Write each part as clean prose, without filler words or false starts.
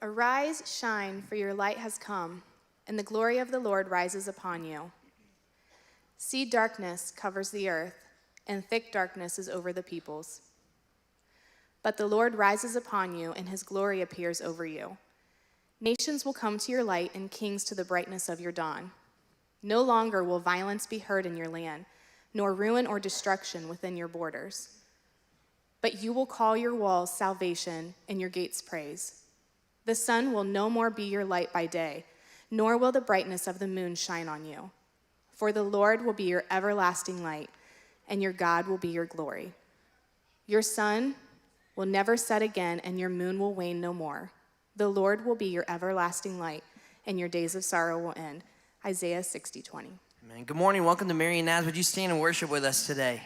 Arise, shine, for your light has come, and the glory of the Lord rises upon you. See, darkness covers the earth, and thick darkness is over the peoples. But the Lord rises upon you, and his glory appears over you. Nations will come to your light, and kings to the brightness of your dawn. No longer will violence be heard in your land, nor ruin or destruction within your borders. But you will call your walls salvation and your gates praise. The sun will no more be your light by day, nor will the brightness of the moon shine on you. For the Lord will be your everlasting light, and your God will be your glory. Your sun will never set again, and your moon will wane no more. The Lord will be your everlasting light, and your days of sorrow will end. Isaiah 60:20. Amen. Good morning. Welcome to MarionNaz. Would you stand and worship with us today?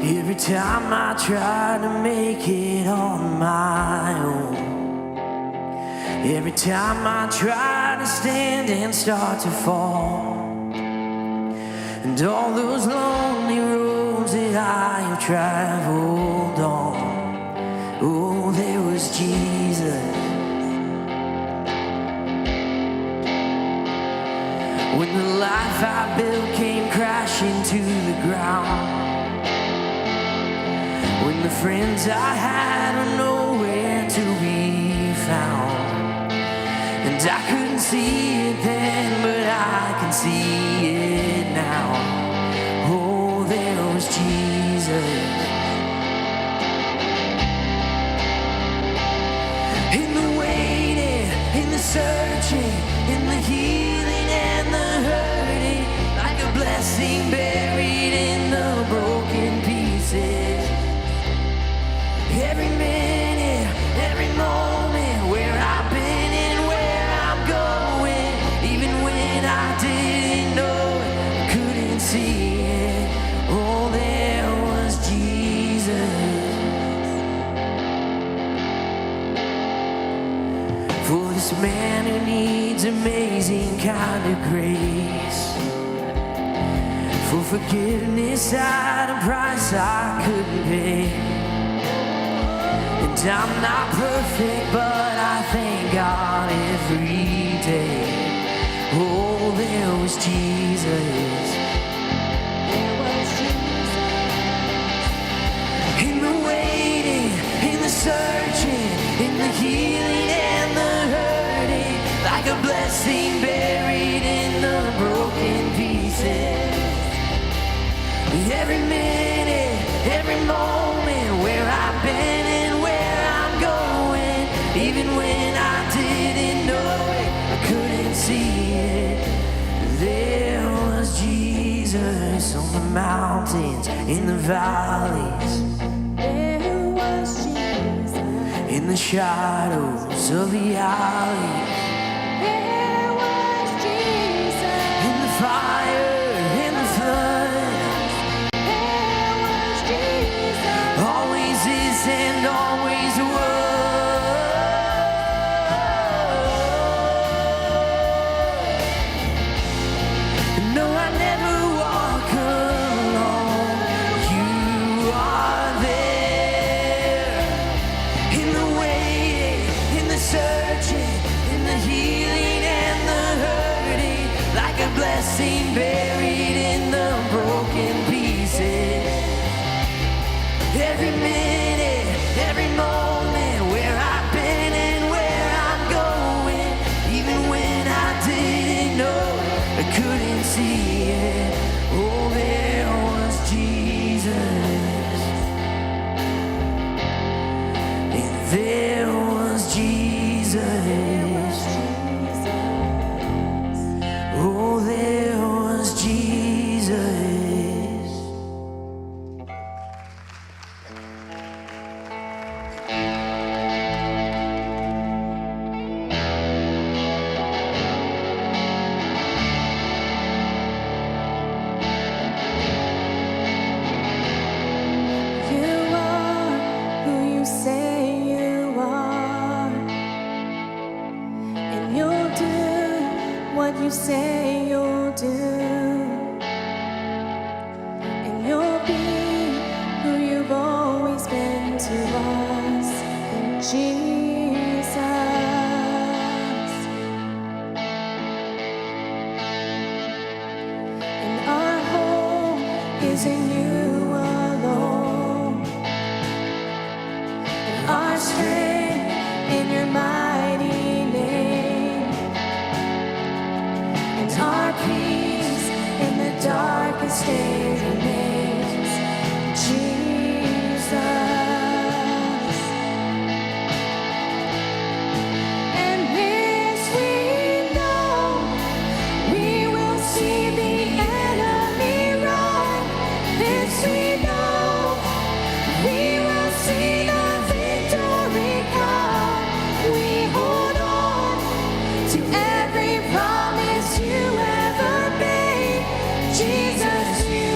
Every time I try to make it on my own, every time I try to stand and start to fall, and all those lonely roads that I have traveled on, oh, there was Jesus when the life I built came crashing to the ground, when the friends I had were nowhere to be found, and I couldn't see it then, but I can see it now. Oh, there was Jesus. In the waiting, in the searching, in the healing and the hurting, like a blessing buried in the broken pieces. Every minute, every moment, where I've been and where I'm going, even when I didn't know it, I couldn't see it. Oh, there was Jesus. For this man who needs amazing kind of grace, for forgiveness at a price I couldn't pay. And I'm not perfect, but I thank God every day. Oh, there was Jesus. There was Jesus. In the waiting, in the searching, in the healing and the hurting, like a blessing buried in the broken pieces. Every minute, every moment, where I've been and where I'm going, even when I didn't know it, I couldn't see it. There was Jesus on the mountains, in the valleys, There was Jesus. in the shadows of the alley, There was Jesus. in the fire, in the flood, There was Jesus. always is and always was. No, I never walk alone. You are there. In the waiting, in the searching, in the healing and the hurting, like a blessing buried in the broken pieces. Every minute, every moment, where I've been and where I'm going, even when I didn't know, I couldn't see it. Oh, there was Jesus. And there was Jesus. Oh, there was Jesus. You are who you say you are, and you'll do what you say you'll do, and you'll be who you've always been to us, Jesus. And our hope is in you alone, and our strength in your mighty name, and our peace in the darkest day remains Jesus. And this we know, we will see the enemy run. This we know, we will see the victory come. We hold on to every promise you ever made. Jesus, you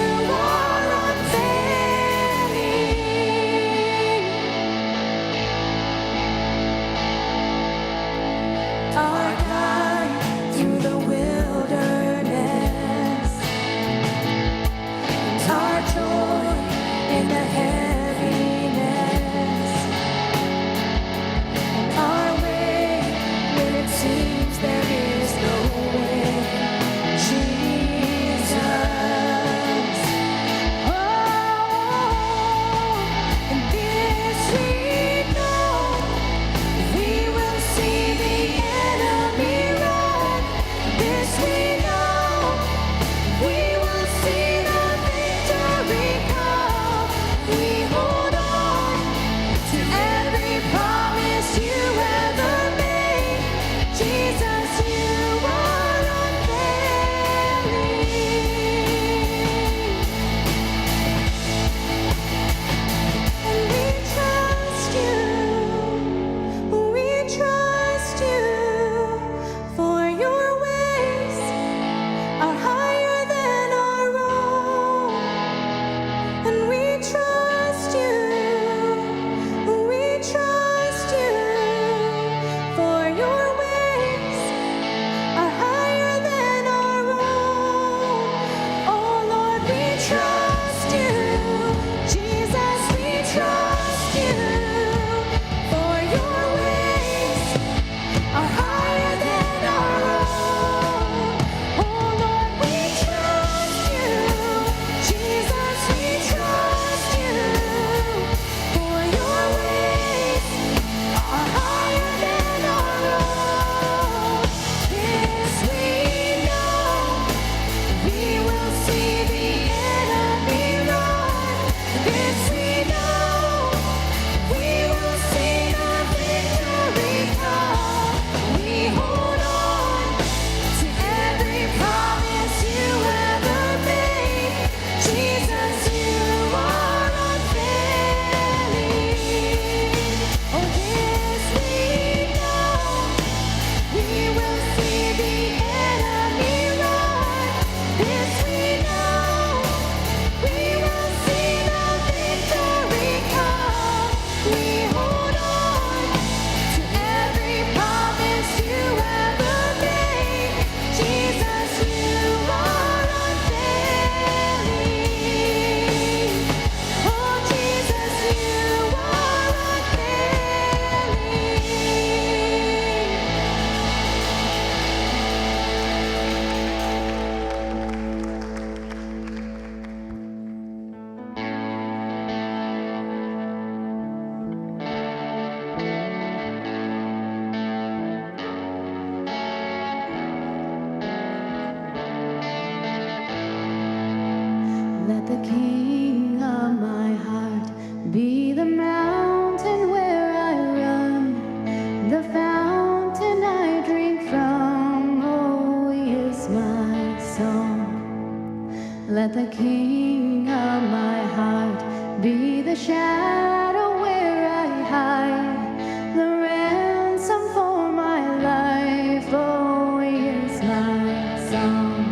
Let the King of my heart be the mountain where I run, the fountain I drink from. Oh, he is my song. Let the King of my heart be the shadow where I hide, the ransom for my life. Oh, he is my song.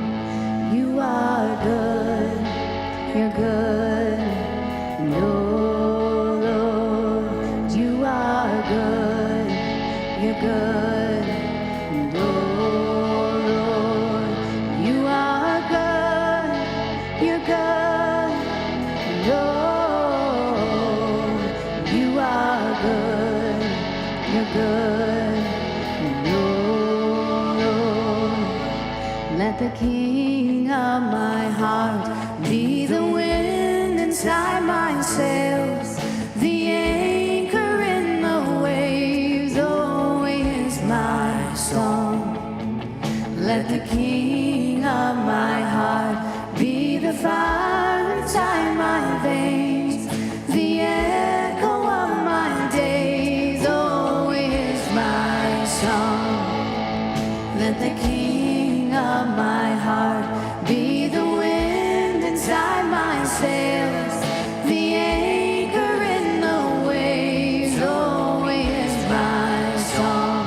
You are good, you're good, and oh Lord, you are good, you're good, and oh Lord, you are good, you're good, and oh, you are good, you're good, and oh Lord, let the King of my heart be the wind inside my sails, the anchor in the waves. Oh, he is my song. Let the King of my heart be the fire inside my veins, the echo of my days. Oh, he is my song. Let the King of my heart be the wind inside my sails, the anchor in the waves. Oh, he is my song.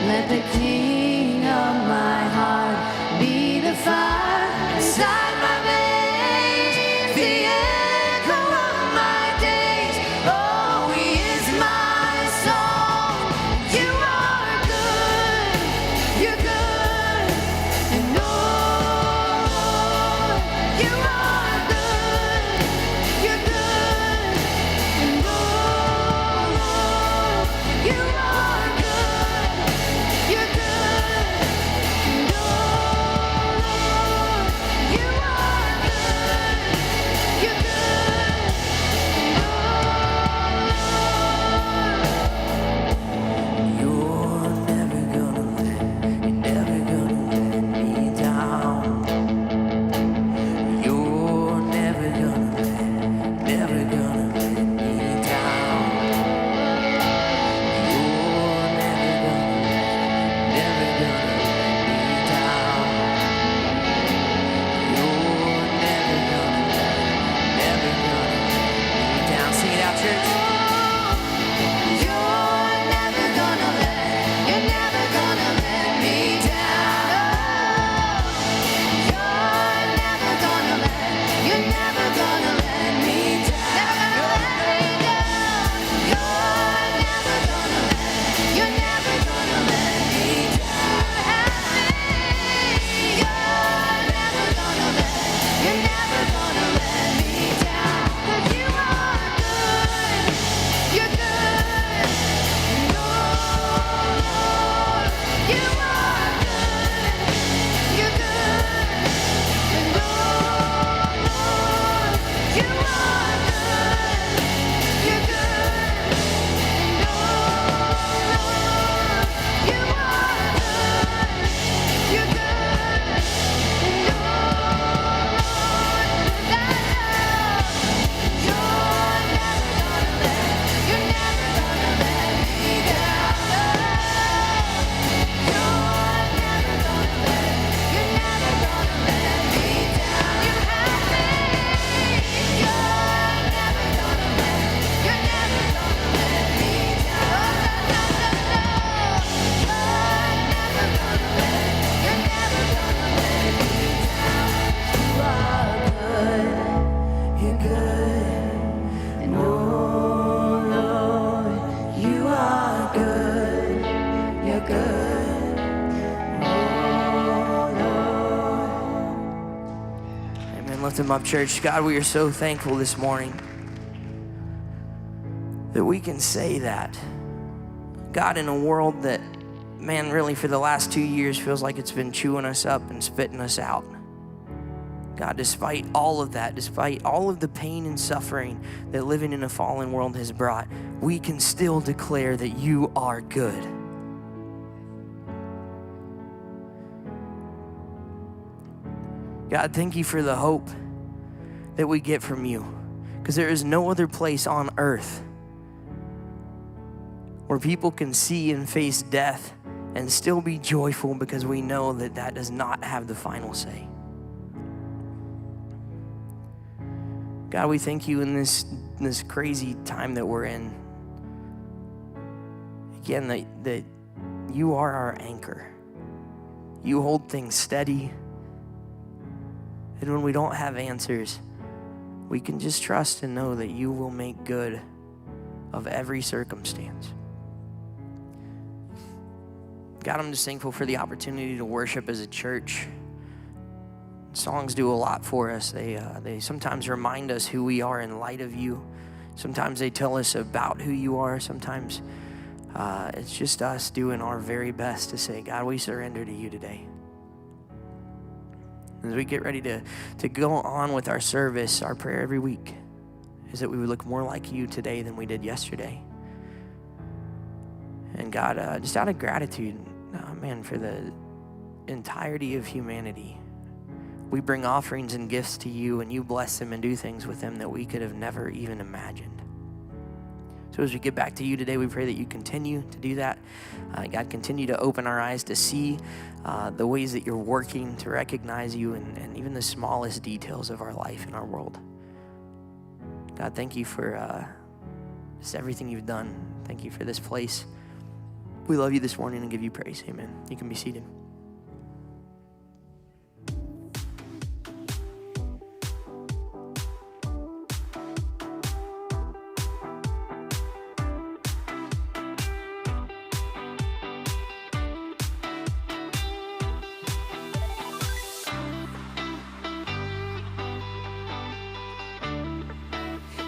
Let the King of my heart be the fire inside my veins, the echo of my days. Oh, he is my song. You are good, you're good, and oh, you are good, you're good, and oh, you are good, you're good, and oh, you are good, you're good, and oh, You're never gonna let me down. You're never gonna let me down. You're never gonna let me down. You're never gonna let me down. Sing it out, church. you're never gonna let me down. You're never gonna let me down. You're never gonna let me down. You're never gonna let me down. 'Cause you are good, you're good, and oh Lord, you are good, you're good, and oh Lord, you are good, you're good, and oh Lord, you are good, you're good, and oh Lord, you're never gonna let me down. You're never gonna let me down. You have me. You're never gonna let me down. No, no, no, no. You're never gonna let me down. You are good, you're good, and oh Lord, you are good, you're good, oh Lord. Amen. Lift them up, church. God, we are so thankful this morning that we can say that. God, in a world that, man, really for the last 2 years feels like it's been chewing us up and spitting us out. God, despite all of that, despite all of the pain and suffering that living in a fallen world has brought, we can still declare that you are good. God, thank you for the hope that we get from you, because there is no other place on earth where people can see and face death and still be joyful, because we know that that does not have the final say. God, we thank you in this crazy time that we're in. Again, that you are our anchor. You hold things steady. And when we don't have answers, we can just trust and know that you will make good of every circumstance. God, I'm just thankful for the opportunity to worship as a church. Songs do a lot for us. They sometimes remind us who we are in light of you. Sometimes they tell us about who you are. Sometimes it's just us doing our very best to say, God, we surrender to you today. As we get ready to go on with our service, our prayer every week is that we would look more like you today than we did yesterday. And God, just out of gratitude, man, for the entirety of humanity, we bring offerings and gifts to you, and you bless them and do things with them that we could have never even imagined. So as we get back to you today, we pray that you continue to do that. God, continue to open our eyes to see the ways that you're working, to recognize you and even the smallest details of our life and our world. God, thank you for just everything you've done. Thank you for this place. We love you this morning and give you praise. Amen. You can be seated.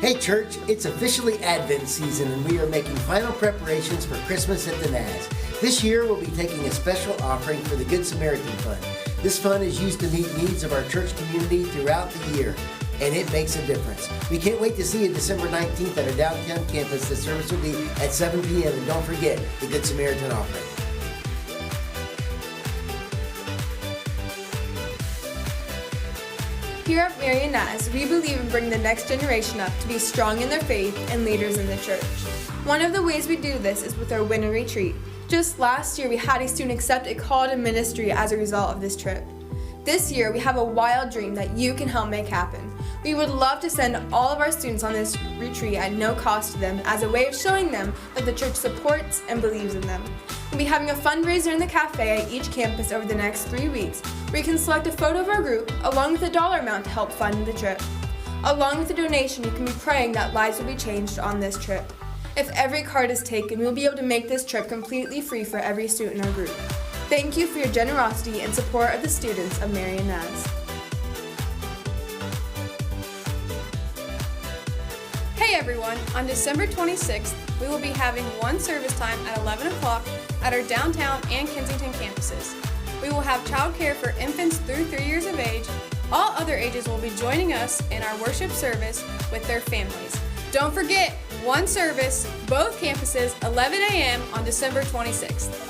Hey church, it's officially Advent season and we are making final preparations for Christmas at the Naz. This year we'll be taking a special offering for the Good Samaritan Fund. This fund is used to meet needs of our church community throughout the year, and it makes a difference. We can't wait to see you December 19th at our downtown campus. The service will be at 7 p.m. and don't forget the Good Samaritan offering. Here at MarionNaz, we believe in bringing the next generation up to be strong in their faith and leaders in the church. One of the ways we do this is with our winter retreat. Just last year, we had a student accept a call to ministry as a result of this trip. This year, we have a wild dream that you can help make happen. We would love to send all of our students on this retreat at no cost to them as a way of showing them that the church supports and believes in them. We'll be having a fundraiser in the cafe at each campus over the next 3 weeks, where you can select a photo of our group along with a dollar amount to help fund the trip. Along with the donation, you can be praying that lives will be changed on this trip. If every card is taken, we'll be able to make this trip completely free for every student in our group. Thank you for your generosity and support of the students of Marion Naz. Hey everyone, on December 26th, we will be having one service time at 11 o'clock at our downtown and Kensington campuses. We will have childcare for infants through 3 years of age. All other ages will be joining us in our worship service with their families. Don't forget, one service, both campuses, 11 a.m. on December 26th.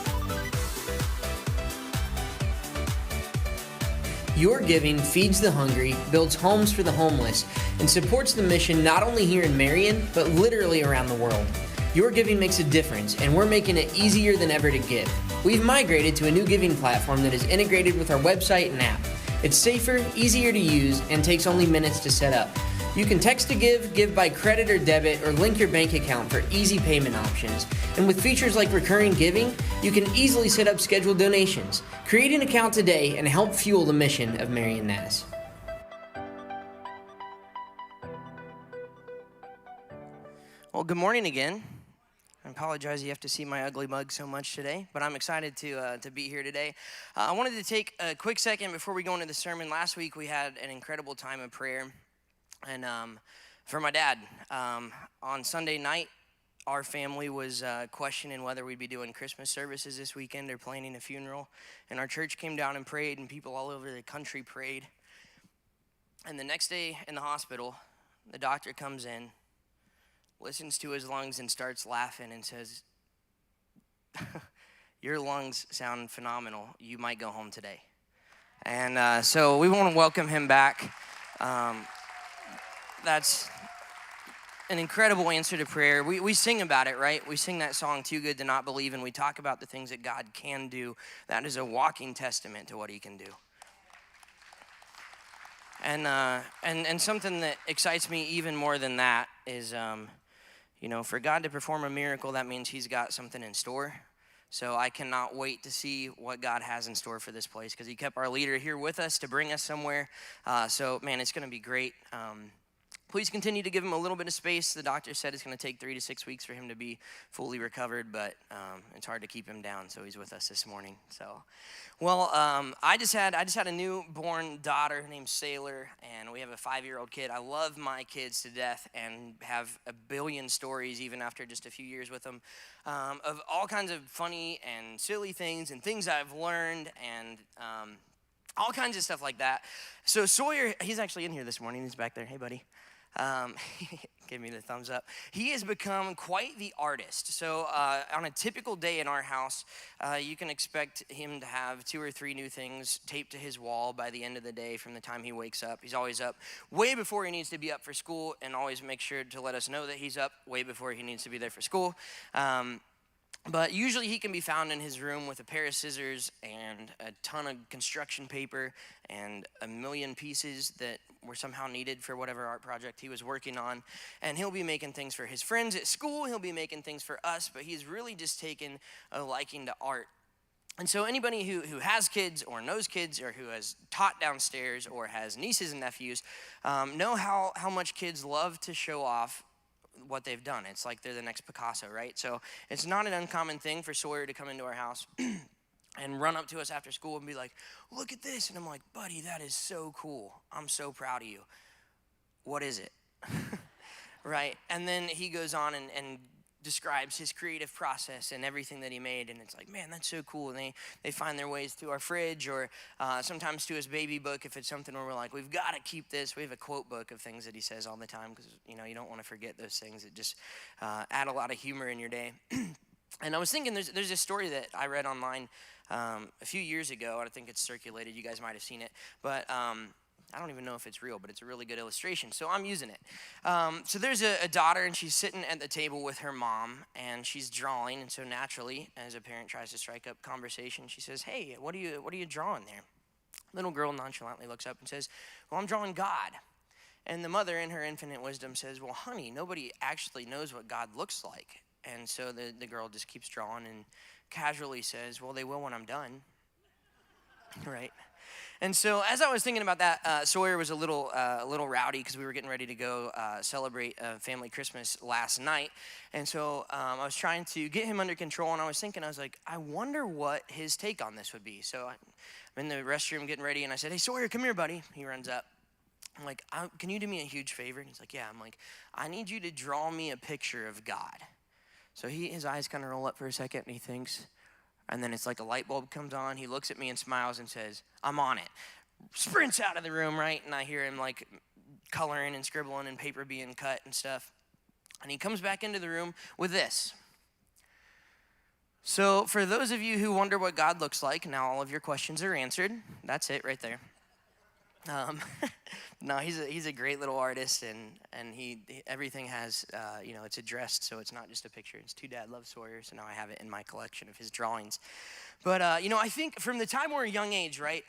Your giving feeds the hungry, builds homes for the homeless, and supports the mission not only here in Marion, but literally around the world. Your giving makes a difference, and we're making it easier than ever to give. We've migrated to a new giving platform that is integrated with our website and app. It's safer, easier to use, and takes only minutes to set up. You can text to give by credit or debit, or link your bank account for easy payment options. And with features like recurring giving, you can easily set up scheduled donations. Create an account today and help fuel the mission of Marion Naz. Well, good morning again. I apologize you have to see my ugly mug so much today, but I'm excited to be here today. I wanted to take a quick second before we go into the sermon. Last week we had an incredible time of prayer, and for my dad. On Sunday night, our family was questioning whether we'd be doing Christmas services this weekend or planning a funeral, and our church came down and prayed, and people all over the country prayed. And the next day in the hospital, the doctor comes in, listens to his lungs and starts laughing and says, "Your lungs sound phenomenal. You might go home today." And so we want to welcome him back. That's an incredible answer to prayer. We sing about it, right? We sing that song, Too Good to Not Believe, and we talk about the things that God can do. That is a walking testament to what he can do. And something that excites me even more than that is, for God to perform a miracle, that means he's got something in store. So I cannot wait to see what God has in store for this place, because he kept our leader here with us to bring us somewhere. So, man, it's going to be great. Please continue to give him a little bit of space. The doctor said it's going to take 3 to 6 weeks for him to be fully recovered, but it's hard to keep him down, so he's with us this morning. So, I just had a newborn daughter named Sailor, and we have a 5-year-old kid. I love my kids to death and have a billion stories, even after just a few years with them, of all kinds of funny and silly things and things I've learned and all kinds of stuff like that. So Sawyer, he's actually in here this morning. He's back there. Hey, buddy. Give me the thumbs up. He has become quite the artist. So on a typical day in our house, you can expect him to have 2 or 3 new things taped to his wall by the end of the day from the time he wakes up. He's always up way before he needs to be up for school, and always make sure to let us know that he's up way before he needs to be there for school. But usually he can be found in his room with a pair of scissors and a ton of construction paper and a million pieces that were somehow needed for whatever art project he was working on. And he'll be making things for his friends at school. He'll be making things for us, but he's really just taken a liking to art. And so anybody who has kids or knows kids or who has taught downstairs or has nieces and nephews know how much kids love to show off what they've done. It's like they're the next Picasso, right? So it's not an uncommon thing for Sawyer to come into our house and run up to us after school and be like, look at this. And I'm like, buddy, that is so cool. I'm so proud of you. What is it? Right? And then he goes on and describes his creative process and everything that he made, and it's like, man, that's so cool. And they find their ways to our fridge, or sometimes to his baby book if it's something where we're like, we've got to keep this. We have a quote book of things that he says all the time, because you don't want to forget those things that just add a lot of humor in your day. And I was thinking, there's this story that I read online a few years ago. I think it's circulated. You guys might have seen it, but I don't even know if it's real, but it's a really good illustration, so I'm using it. So there's a daughter, and she's sitting at the table with her mom, and she's drawing, and so naturally, as a parent tries to strike up conversation, she says, hey, what are you drawing there? Little girl nonchalantly looks up and says, well, I'm drawing God. And the mother, in her infinite wisdom, says, well, honey, nobody actually knows what God looks like. And so the girl just keeps drawing and casually says, well, they will when I'm done. Right? And so as I was thinking about that, Sawyer was a little rowdy because we were getting ready to go celebrate family Christmas last night. And so I was trying to get him under control, and I was like, I wonder what his take on this would be. So I'm in the restroom getting ready, and I said, hey, Sawyer, come here, buddy. He runs up. I'm like, can you do me a huge favor? And he's like, yeah. I'm like, I need you to draw me a picture of God. So his eyes kind of roll up for a second, and he thinks. And then it's like a light bulb comes on. He looks at me and smiles and says, I'm on it. Sprints out of the room, right? And I hear him like coloring and scribbling and paper being cut and stuff. And he comes back into the room with this. So for those of you who wonder what God looks like, now all of your questions are answered. That's it right there. No, he's a great little artist, and he everything has it's addressed, so it's not just a picture. It's To Dad Loves Sawyer, so now I have it in my collection of his drawings. But I think from the time we're a young age, right,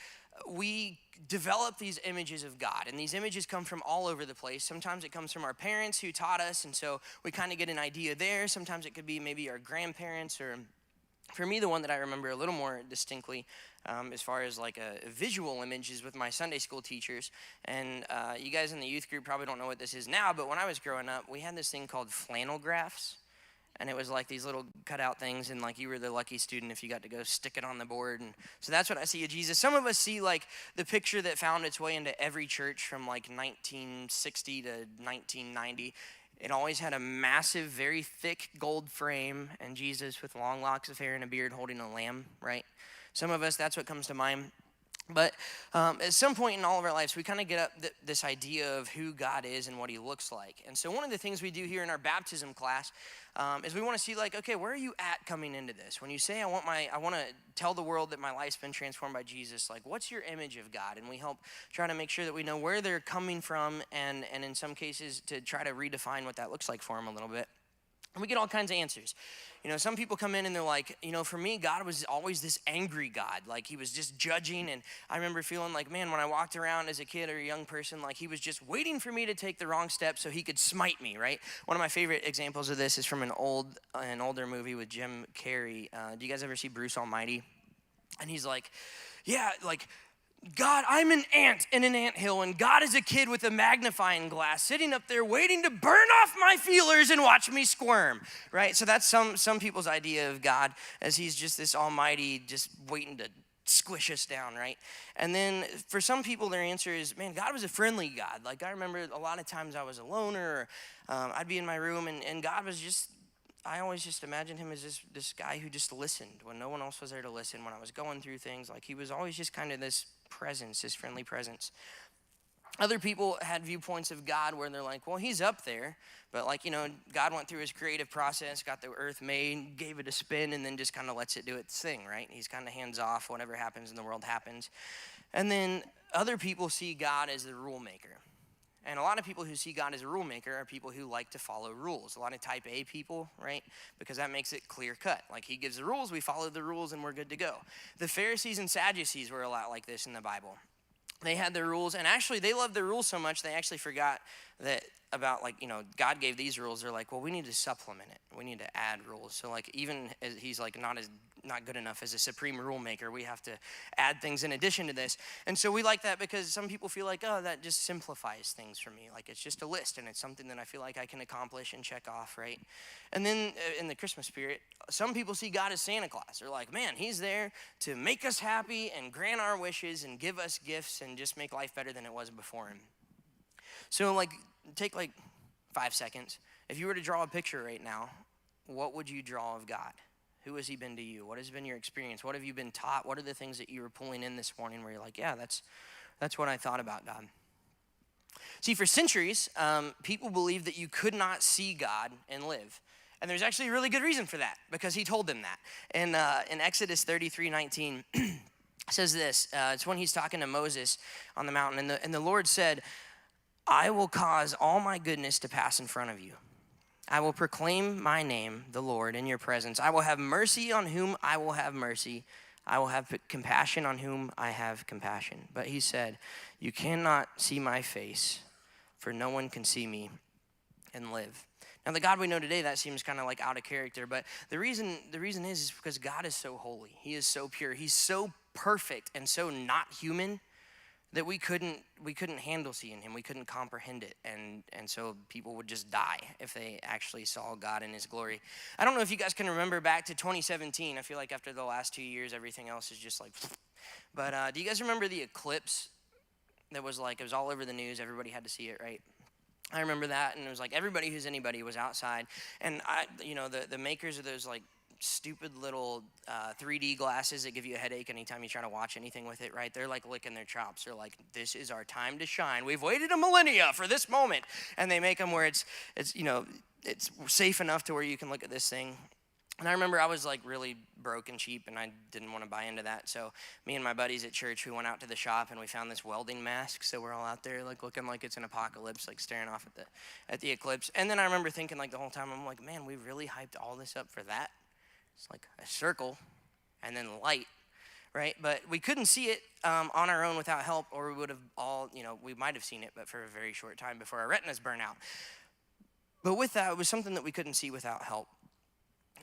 we develop these images of God, and these images come from all over the place. Sometimes it comes from our parents who taught us, and so we kind of get an idea there. Sometimes it could be maybe our grandparents, or for me, the one that I remember a little more distinctly as far as like a visual image is with my Sunday school teachers. And you guys in the youth group probably don't know what this is now, but when I was growing up, we had this thing called flannel graphs. And it was like these little cutout things, and like you were the lucky student if you got to go stick it on the board. And so that's what I see of Jesus. Some of us see like the picture that found its way into every church from like 1960 to 1990. It always had a massive, very thick gold frame, and Jesus with long locks of hair and a beard holding a lamb, right? Some of us, that's what comes to mind. But at some point in all of our lives, we kind of get up this idea of who God is and what he looks like. And so one of the things we do here in our baptism class is we want to see, like, okay, where are you at coming into this? When you say, I want to tell the world that my life's been transformed by Jesus, like, what's your image of God? And we help try to make sure that we know where they're coming from, and in some cases to try to redefine what that looks like for them a little bit. And we get all kinds of answers. You know, some people come in and they're like, you know, for me, God was always this angry God. Like, he was just judging. And I remember feeling like, man, when I walked around as a kid or a young person, like he was just waiting for me to take the wrong step so he could smite me, right? One of my favorite examples of this is from an older movie with Jim Carrey. Do you guys ever see Bruce Almighty? And he's like, yeah, like, God, I'm an ant in an anthill, and God is a kid with a magnifying glass sitting up there waiting to burn off my feelers and watch me squirm, right? So that's some people's idea of God, as he's just this almighty, just waiting to squish us down, right? And then for some people, their answer is, man, God was a friendly God. Like, I remember a lot of times I was a loner, or I'd be in my room, and God was just, I always just imagined him as this guy who just listened when no one else was there to listen, when I was going through things. Like, he was always just kind of this presence, his friendly presence. Other people had viewpoints of God where they're like, well, he's up there, but, like, you know, God went through his creative process, got the earth made, gave it a spin, and then just kind of lets it do its thing, right? He's kind of hands off. Whatever happens in the world happens. And then other people see God as the rule maker. And a lot of people who see God as a rule maker are people who like to follow rules. A lot of type A people, right? Because that makes it clear cut. Like, he gives the rules, we follow the rules, and we're good to go. The Pharisees and Sadducees were a lot like this in the Bible. They had their rules, and actually they loved their rules so much they actually forgot that about, like, you know, God gave these rules. They're like, well, we need to supplement it. We need to add rules. So, like, even as he's like not good enough as a supreme rule maker, we have to add things in addition to this. And so we like that because some people feel like, oh, that just simplifies things for me. Like, it's just a list, and it's something that I feel like I can accomplish and check off, right? And then in the Christmas spirit, some people see God as Santa Claus. They're like, man, he's there to make us happy and grant our wishes and give us gifts and just make life better than it was before him. So, like, take like 5 seconds. If you were to draw a picture right now, what would you draw of God? Who has he been to you? What has been your experience? What have you been taught? What are the things that you were pulling in this morning where you're like, yeah, that's what I thought about God? See, for centuries, people believed that you could not see God and live. And there's actually a really good reason for that, because he told them that. And in Exodus 33:19, says this. It's when he's talking to Moses on the mountain. And the Lord said, I will cause all my goodness to pass in front of you. I will proclaim my name, the Lord, in your presence. I will have mercy on whom I will have mercy. I will have compassion on whom I have compassion. But he said, you cannot see my face, for no one can see me and live. Now, the God we know today, that seems kind of like out of character, but the reason is because God is so holy. He is so pure. He's so perfect and so not human that we couldn't handle seeing him. We couldn't comprehend it. And so people would just die if they actually saw God in his glory. I don't know if you guys can remember back to 2017. I feel like after the last 2 years, everything else is just like, but do you guys remember the eclipse that was like, it was all over the news. Everybody had to see it, right? I remember that, and it was like everybody who's anybody was outside. And the makers of those like stupid little 3D glasses that give you a headache anytime you try to watch anything with it, right? They're like licking their chops. They're like, this is our time to shine. We've waited a millennia for this moment. And they make them where it's safe enough to where you can look at this thing. And I remember I was like really broke and cheap, and I didn't want to buy into that. So me and my buddies at church, we went out to the shop and we found this welding mask. So we're all out there like looking like it's an apocalypse, like staring off at the eclipse. And then I remember thinking like the whole time, I'm like, man, we really hyped all this up for that. It's like a circle and then light, right? But we couldn't see it on our own without help, or we would have all, we might have seen it, but for a very short time before our retinas burn out. But with that, it was something that we couldn't see without help.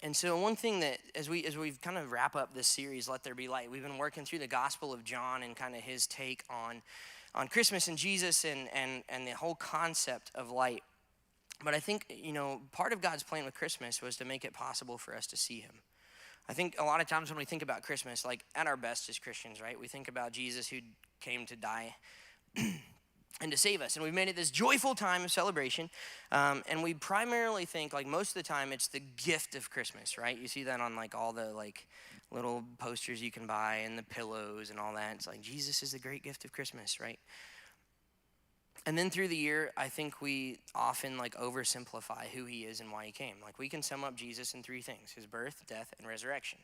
And so one thing that, as we've kind of wrap up this series, Let There Be Light, we've been working through the Gospel of John and kind of his take on Christmas and Jesus and the whole concept of light. But I think, part of God's plan with Christmas was to make it possible for us to see him. I think a lot of times when we think about Christmas, like at our best as Christians, right? We think about Jesus who came to die and to save us. And we've made it this joyful time of celebration. And we primarily think, like most of the time, it's the gift of Christmas, right? You see that on like all the like little posters you can buy and the pillows and all that. It's like Jesus is the great gift of Christmas, right? And then through the year, I think we often like oversimplify who he is and why he came. Like we can sum up Jesus in three things: his birth, death, and resurrection.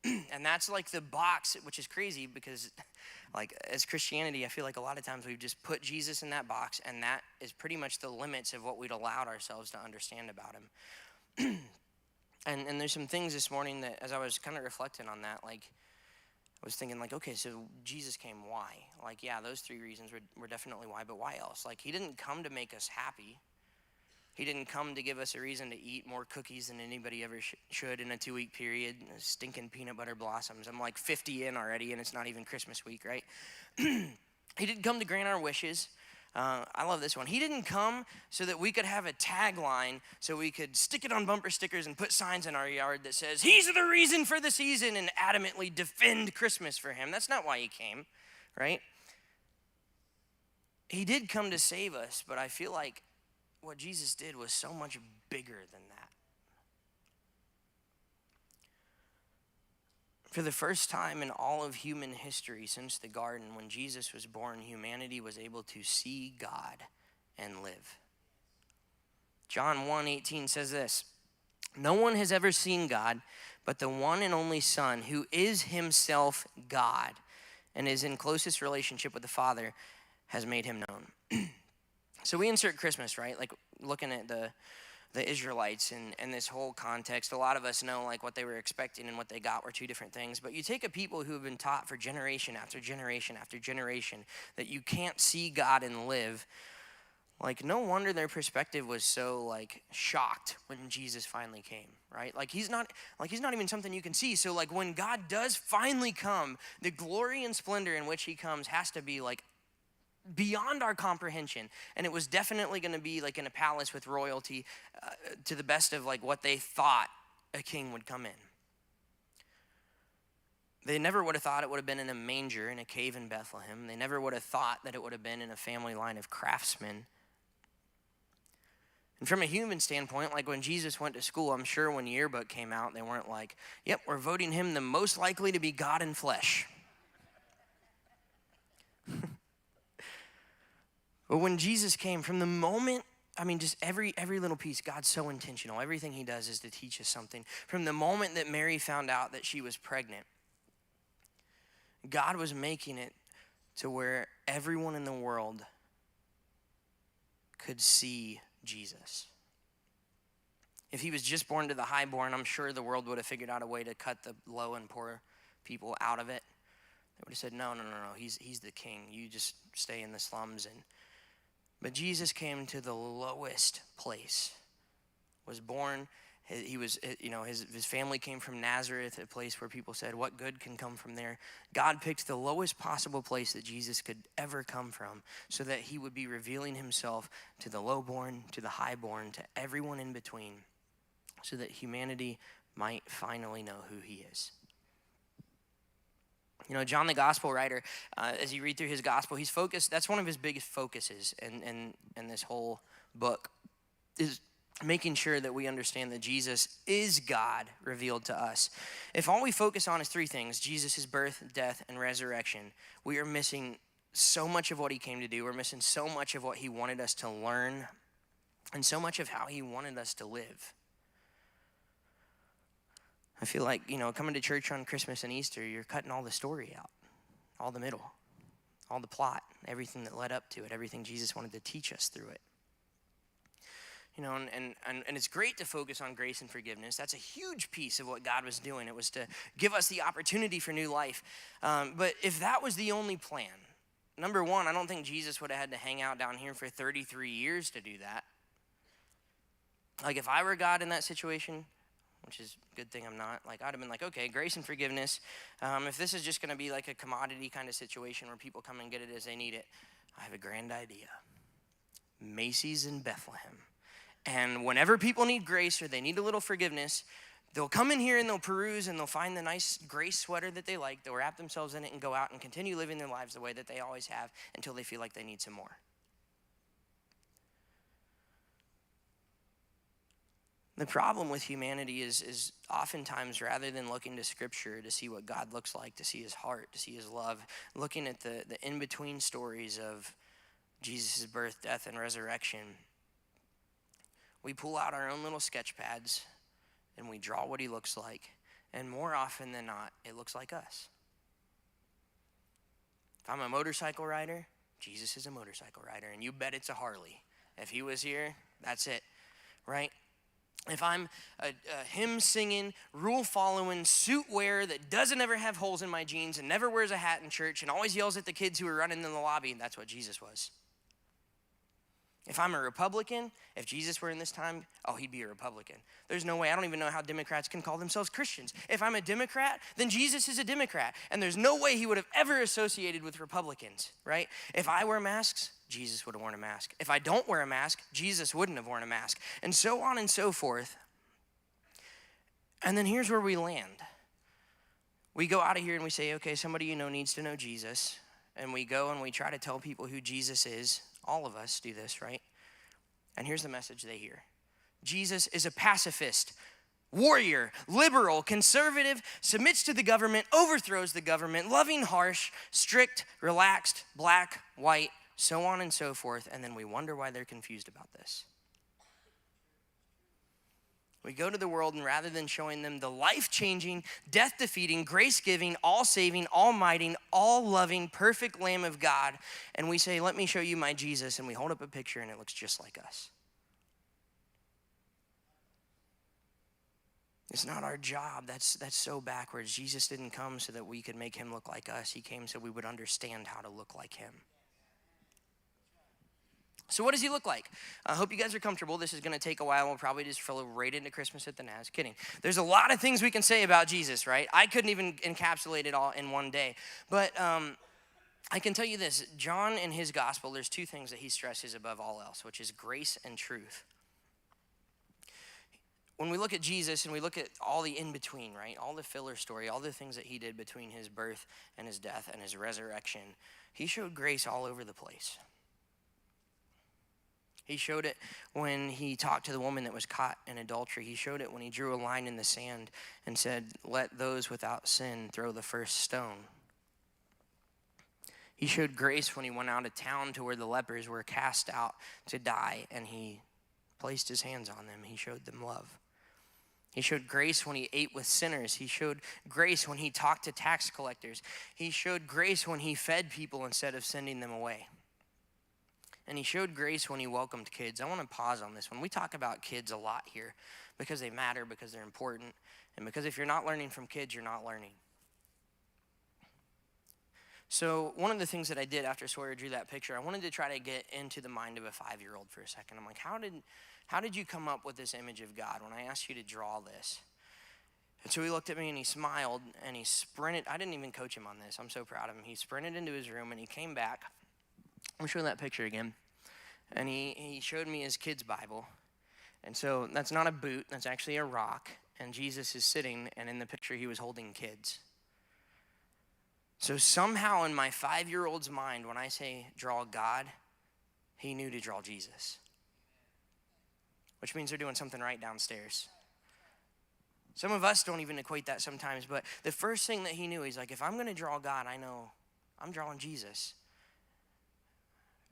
And that's like the box, which is crazy because like as Christianity, I feel like a lot of times we've just put Jesus in that box, and that is pretty much the limits of what we'd allowed ourselves to understand about him. And there's some things this morning that as I was kind of reflecting on that, like I was thinking like, okay, so Jesus came, why? Like, yeah, those three reasons were definitely why, but why else? Like he didn't come to make us happy. He didn't come to give us a reason to eat more cookies than anybody ever should in a 2-week period. Stinking peanut butter blossoms. I'm like 50 in already, and it's not even Christmas week, right? He didn't come to grant our wishes. I love this one. He didn't come so that we could have a tagline so we could stick it on bumper stickers and put signs in our yard that says, he's the reason for the season, and adamantly defend Christmas for him. That's not why he came, right? He did come to save us, but I feel like what Jesus did was so much bigger than that. For the first time in all of human history since the garden, when Jesus was born, humanity was able to see God and live. John 1:18 says this: no one has ever seen God, but the one and only Son, who is himself God and is in closest relationship with the Father, has made him known. So we insert Christmas, right? Like looking at the Israelites and this whole context, a lot of us know like what they were expecting and what they got were two different things. But you take a people who have been taught for generation after generation after generation that you can't see God and live, like no wonder their perspective was so like shocked when Jesus finally came, right? Like he's not even something you can see. So like when God does finally come, the glory and splendor in which he comes has to be like beyond our comprehension. And it was definitely going to be like in a palace with royalty, to the best of like what they thought a king would come in. They never would have thought it would have been in a manger in a cave in Bethlehem. They never would have thought that it would have been in a family line of craftsmen. And from a human standpoint, like when Jesus went to school, I'm sure when Yearbook came out, they weren't like, yep, we're voting him the most likely to be God in flesh. But when Jesus came, from the moment, I mean, just every little piece, God's so intentional. Everything he does is to teach us something. From the moment that Mary found out that she was pregnant, God was making it to where everyone in the world could see Jesus. If he was just born to the highborn, I'm sure the world would have figured out a way to cut the low and poor people out of it. They would have said, no, he's the king. You just stay in the slums. But Jesus came to the lowest place, was born. He was, his family came from Nazareth, a place where people said, what good can come from there? God picked the lowest possible place that Jesus could ever come from so that he would be revealing himself to the lowborn, to the highborn, to everyone in between, so that humanity might finally know who he is. You know, John the gospel writer, as you read through his gospel, he's focused, that's one of his biggest focuses in this whole book, is making sure that we understand that Jesus is God revealed to us. If all we focus on is three things, Jesus, his birth, death, and resurrection, we are missing so much of what he came to do. We're missing so much of what he wanted us to learn and so much of how he wanted us to live. I feel like, coming to church on Christmas and Easter, you're cutting all the story out, all the middle, all the plot, everything that led up to it, everything Jesus wanted to teach us through it. And it's great to focus on grace and forgiveness. That's a huge piece of what God was doing. It was to give us the opportunity for new life. But if that was the only plan, number one, I don't think Jesus would have had to hang out down here for 33 years to do that. Like if I were God in that situation, which is a good thing I'm not. Like, I'd have been like, okay, grace and forgiveness. If this is just going to be like a commodity kind of situation where people come and get it as they need it, I have a grand idea. Macy's in Bethlehem. And whenever people need grace or they need a little forgiveness, they'll come in here and they'll peruse and they'll find the nice grace sweater that they like. They'll wrap themselves in it and go out and continue living their lives the way that they always have until they feel like they need some more. The problem with humanity is oftentimes, rather than looking to Scripture to see what God looks like, to see his heart, to see his love, looking at the in-between stories of Jesus' birth, death, and resurrection, we pull out our own little sketch pads and we draw what he looks like. And more often than not, it looks like us. If I'm a motorcycle rider, Jesus is a motorcycle rider, and you bet it's a Harley. If he was here, that's it, right? If I'm a hymn-singing, rule-following, suit-wearer that doesn't ever have holes in my jeans and never wears a hat in church and always yells at the kids who are running in the lobby, that's what Jesus was. If I'm a Republican, if Jesus were in this time, oh, he'd be a Republican. There's no way. I don't even know how Democrats can call themselves Christians. If I'm a Democrat, then Jesus is a Democrat. And there's no way he would have ever associated with Republicans, right? If I wear masks, Jesus would have worn a mask. If I don't wear a mask, Jesus wouldn't have worn a mask. And so on and so forth. And then here's where we land. We go out of here and we say, okay, somebody you know needs to know Jesus. And we go and we try to tell people who Jesus is. All of us do this, right? And here's the message they hear. Jesus is a pacifist, warrior, liberal, conservative, submits to the government, overthrows the government, loving, harsh, strict, relaxed, black, white, so on and so forth. And then we wonder why they're confused about this. We go to the world, and rather than showing them the life-changing, death-defeating, grace-giving, all-saving, almighty, all-loving, perfect Lamb of God, and we say, let me show you my Jesus, and we hold up a picture, and it looks just like us. It's not our job. That's so backwards. Jesus didn't come so that we could make him look like us. He came so we would understand how to look like him. So what does he look like? I hope you guys are comfortable. This is going to take a while. We'll probably just flow right into Christmas at the Naz. Kidding. There's a lot of things we can say about Jesus, right? I couldn't even encapsulate it all in one day. But I can tell you this. John, in his gospel, there's two things that he stresses above all else, which is grace and truth. When we look at Jesus and we look at all the in-between, right? All the filler story, all the things that he did between his birth and his death and his resurrection, he showed grace all over the place. He showed it when he talked to the woman that was caught in adultery. He showed it when he drew a line in the sand and said, let those without sin throw the first stone. He showed grace when he went out of town to where the lepers were cast out to die, and he placed his hands on them. He showed them love. He showed grace when he ate with sinners. He showed grace when he talked to tax collectors. He showed grace when he fed people instead of sending them away. And he showed grace when he welcomed kids. I want to pause on this one. We talk about kids a lot here because they matter, because they're important, and because if you're not learning from kids, you're not learning. So one of the things that I did after Sawyer drew that picture, I wanted to try to get into the mind of a 5-year-old for a second. I'm like, how did you come up with this image of God when I asked you to draw this? And so he looked at me and he smiled and he sprinted. I didn't even coach him on this. I'm so proud of him. He sprinted into his room and he came back. I'm showing that picture again. And he showed me his kid's Bible. And so that's not a boot, that's actually a rock. And Jesus is sitting, and in the picture he was holding kids. So somehow in my 5-year-old's mind, when I say draw God, he knew to draw Jesus. Which means they're doing something right downstairs. Some of us don't even equate that sometimes, but the first thing that he knew, he's like, if I'm going to draw God, I know I'm drawing Jesus.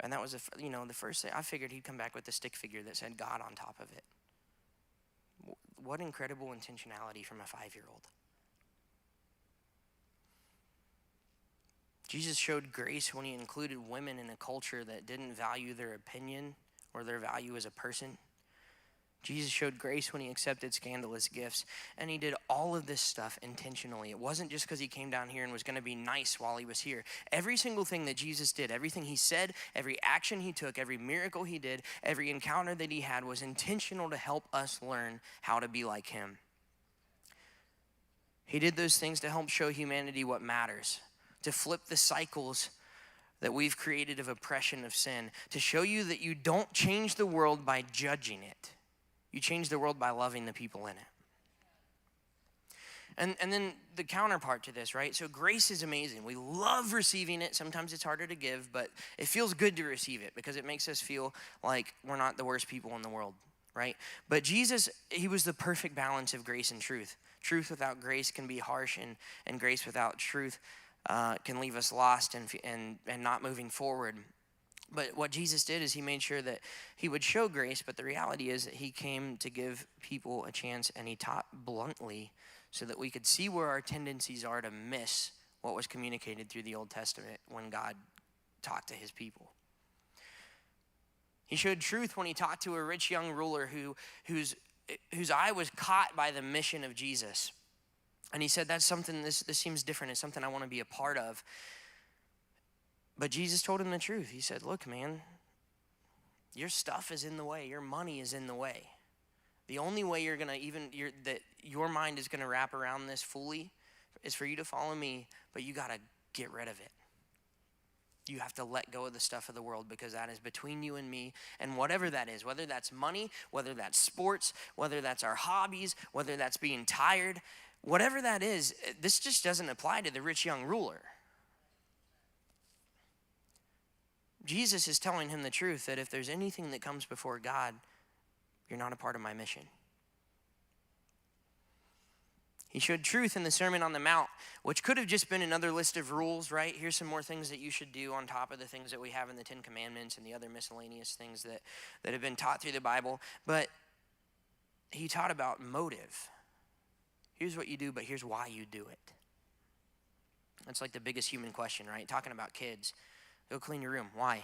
And that was, the first thing. I figured he'd come back with a stick figure that said God on top of it. What incredible intentionality from a 5-year-old. Jesus showed grace when he included women in a culture that didn't value their opinion or their value as a person. Jesus showed grace when he accepted scandalous gifts, and he did all of this stuff intentionally. It wasn't just because he came down here and was going to be nice while he was here. Every single thing that Jesus did, everything he said, every action he took, every miracle he did, every encounter that he had was intentional to help us learn how to be like him. He did those things to help show humanity what matters, to flip the cycles that we've created of oppression of sin, to show you that you don't change the world by judging it. You change the world by loving the people in it. And then the counterpart to this, right? So grace is amazing. We love receiving it. Sometimes it's harder to give, but it feels good to receive it because it makes us feel like we're not the worst people in the world. right? But Jesus, he was the perfect balance of grace and truth. Truth without grace can be harsh, and grace without truth can leave us lost and not moving forward. But what Jesus did is he made sure that he would show grace, but the reality is that he came to give people a chance, and he taught bluntly so that we could see where our tendencies are to miss what was communicated through the Old Testament when God talked to his people. He showed truth when he talked to a rich young ruler whose eye was caught by the mission of Jesus. And he said, that's something, this seems different. It's something I want to be a part of. But Jesus told him the truth. He said, look, man, your stuff is in the way. Your money is in the way. The only way you're going to that your mind is going to wrap around this fully is for you to follow me, but you got to get rid of it. You have to let go of the stuff of the world, because that is between you and me. And whatever that is, whether that's money, whether that's sports, whether that's our hobbies, whether that's being tired, whatever that is, this just doesn't apply to the rich young ruler. Jesus is telling him the truth that if there's anything that comes before God, you're not a part of my mission. He showed truth in the Sermon on the Mount, which could have just been another list of rules, right? Here's some more things that you should do on top of the things that we have in the 10 Commandments and the other miscellaneous things that have been taught through the Bible. But he taught about motive. Here's what you do, but here's why you do it. That's like the biggest human question, right? Talking about kids. Go clean your room. Why?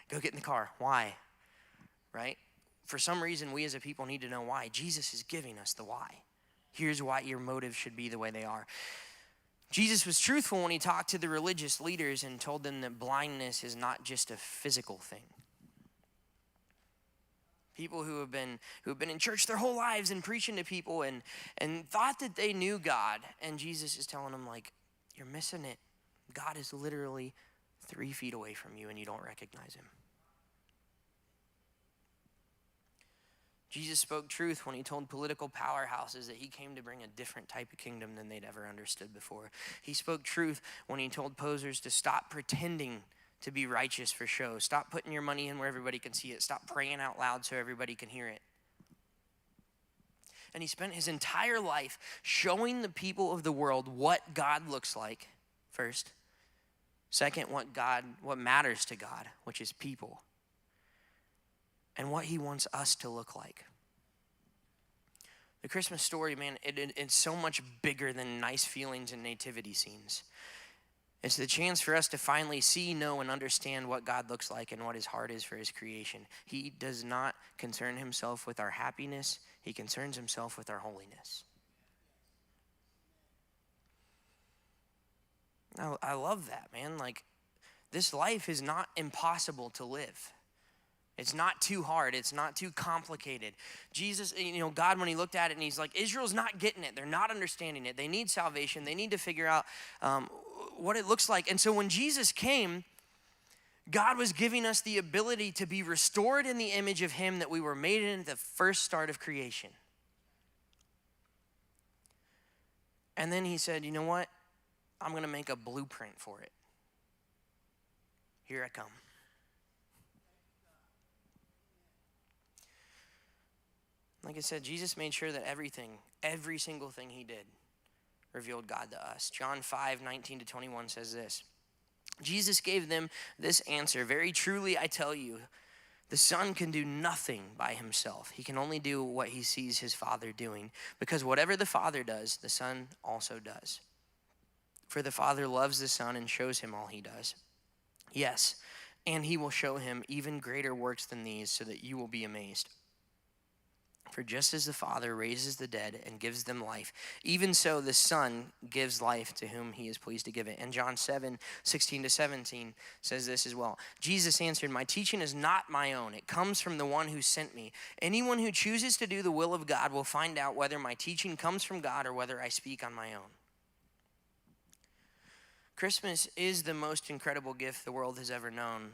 Go get in the car. Why? Right? For some reason, we as a people need to know why. Jesus is giving us the why. Here's why your motives should be the way they are. Jesus was truthful when he talked to the religious leaders and told them that blindness is not just a physical thing. People who have been in church their whole lives and preaching to people and thought that they knew God, and Jesus is telling them, like, you're missing it. God is literally 3 feet away from you and you don't recognize him. Jesus spoke truth when he told political powerhouses that he came to bring a different type of kingdom than they'd ever understood before. He spoke truth when he told posers to stop pretending to be righteous for show. Stop putting your money in where everybody can see it. Stop praying out loud so everybody can hear it. And he spent his entire life showing the people of the world what God looks like, first. Second, what matters to God, which is people. And what he wants us to look like. The Christmas story, man, it's so much bigger than nice feelings and nativity scenes. It's the chance for us to finally see, know, and understand what God looks like and what his heart is for his creation. He does not concern himself with our happiness. He concerns himself with our holiness. I love that, man. Like, this life is not impossible to live. It's not too hard. It's not too complicated. Jesus, God, when he looked at it and he's like, Israel's not getting it. They're not understanding it. They need salvation. They need to figure out what it looks like. And so when Jesus came, God was giving us the ability to be restored in the image of him that we were made in at the first start of creation. And then he said, you know what? I'm going to make a blueprint for it. Here I come. Like I said, Jesus made sure that every single thing he did, revealed God to us. John 5:19-21 says this. Jesus gave them this answer. Very truly, I tell you, the Son can do nothing by himself. He can only do what he sees his Father doing. Because whatever the Father does, the Son also does. For the Father loves the Son and shows him all he does. Yes, and he will show him even greater works than these so that you will be amazed. For just as the Father raises the dead and gives them life, even so the Son gives life to whom he is pleased to give it. And John 7:16-17 says this as well. Jesus answered, my teaching is not my own. It comes from the one who sent me. Anyone who chooses to do the will of God will find out whether my teaching comes from God or whether I speak on my own. Christmas is the most incredible gift the world has ever known,